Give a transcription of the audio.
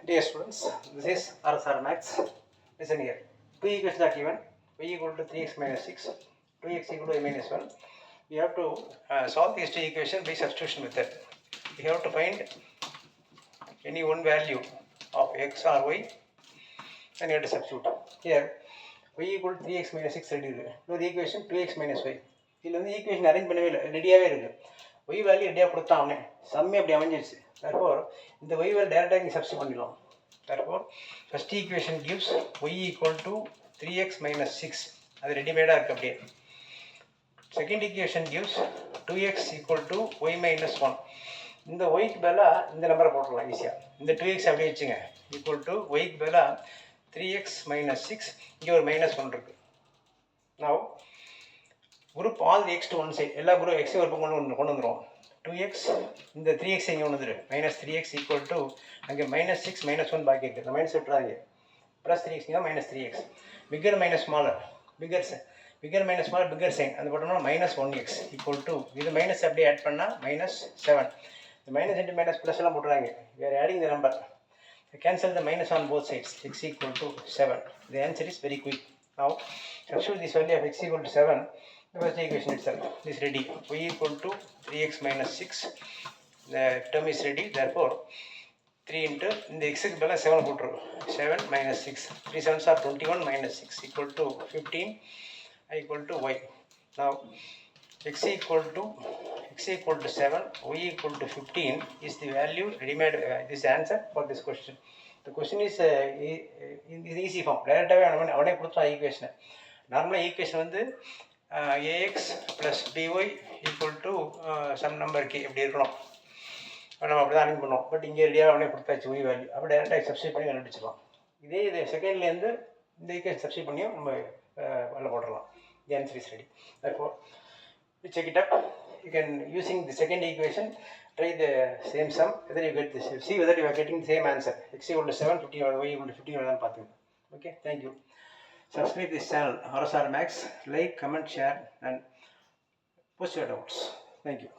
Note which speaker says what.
Speaker 1: Dear students, this is RSR Max. Listen here. Two equations are given. Y equal to 3x minus 6, 2x equal to y minus 1. We have to solve these two equations by substitution method. We have to find any one value of x or y and you have to substitute. Here, y equal to 3x minus 6 ready. The equation 2x minus y. இதில் வந்து equation arrange பண்ணவே இல்லை, ரெடியாகவே இருக்குது. Y value ரெடியாக கொடுத்தான் அவனே, சம்மே அப்படி அமைஞ்சிருச்சு. தற்போர் இந்த ஒய் வேல்யூ டேரெக்டாக இங்கே சப்ஸ்டிட் பண்ணிடலாம். தற்போர் first equation gives y equal to 3x minus 6, அது ரெடிமேடாக இருக்குது அப்படியே. Second equation gives 2x equal to y minus 1. இந்த ஒய்க்கு பதிலாக இந்த நம்பரை போட்டுடலாம் ஈஸியாக. இந்த 2x அப்படியே வச்சுங்க, ஈக்குவல் டு ஒய்க்கு பதிலாக 3x minus 6, இங்கே ஒரு -1 இருக்குது. Now group all the x to one side, எல்லா குரூப் எக்ஸையும் ஒரு பக்கம் கொண்டு வந்துடும். 2x இந்த 3x இங்கே கொண்டு வந்துடு, -3x ஈக்குவல் டு அங்கே -6 -1 பாக்கி இருக்குது. இந்த மைனஸ் விட்டுறாங்க, +3x -3x. Bigger minus smaller, bigger minus smaller bigger sign, அந்த போட்டோம்னா -1x ஈக்குவல் டு இது மைனஸ் அப்படியே ஆட் பண்ணால் -7. இந்த மைனஸ் இன்ட்டு மைனஸ் ப்ளஸ் எல்லாம் போட்டுறாங்க. we are adding the number, cancel the minus on both sides. X equal to 7. The answer is very quick. Now substitute this value of x equal to 7. The first equation itself is ready. Y equal to 3x minus 6. The term is ready. Therefore 3 into இந்த x க்கு பதிலா 7 போட்டுரும். 7 minus 6. 3 7s are 21 minus 6 equal to 15. I equal to y. Now x equal to 7, y equal to 15 is the value ready-made. This answer for this question. The question is in easy form. Directly அவனே கொடுத்தான் ஈக்குவேஷனை. நார்மலாக equation வந்து ax plus by equal to some number k இப்படி இருக்கணும். நம்ம அப்படி தான் அரேஞ்ச் பண்ணுவோம். பட் இங்கே ரெடியாக அவனே கொடுத்தாச்சு ஒய் வேல்யூ. அப்போ டேரெக்டாக சப்ஸ்டிட் பண்ணி கண்டுபிடிச்சிடலாம். இது செகண்ட்லேருந்து இந்த ஈக்குவேஷன் சப்ஸ்டிட் பண்ணியும் நம்ம வெளில போட்டுடலாம். The answer is ready. Therefore, we check it up. You can, using the second equation, try the same sum. Whether you get this, see whether you are getting the same answer. X equal to 7, 15 or y equal to 15 or something. Okay, thank you. Subscribe this channel, RSR Max. Like, comment, share, and post your doubts. Thank you.